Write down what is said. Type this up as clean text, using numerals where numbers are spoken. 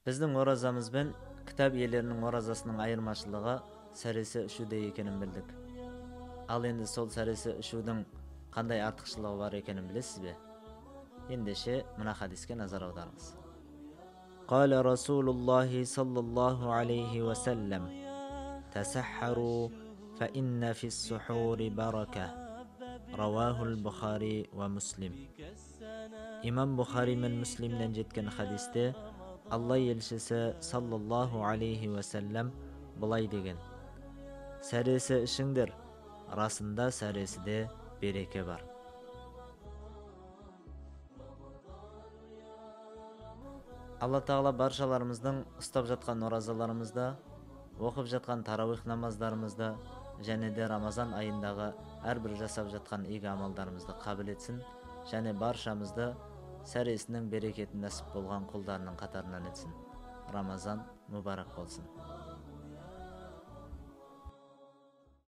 Біздің оразамыз бен кітап иелерінің оразасының айырмашылығы сәресі ішуде екенін білдік. Ал енді сол сәресі ішудің қандай артықшылығы бар екенін білесіз бе? Ендеше мына хадиске назар аударыңыз. Қала Расулуллахи саллаллаху алейхи вассалам: Тасаххару фа инна фис сухури барака. Равахул Бухари ва Муслим. Имам Бухари мен Муслимнен жеткен хадисте Алла елшісі саллаллаху алейхи вассалам былай деген: сәресі ішіңдер, расында сәресіде береке бар. Алла Тағала баршаларымыздың ұстап жатқан оразаларымызда, оқып жатқан тарауих намаздарымызда және де Рамазан айындағы әрбір жасап жатқан игі амалдарымызды қабыл етсін, және баршамызды сәресінің берекетін нәсіп болған құлдарының қатарынан етсін. Рамазан мүбарак болсын.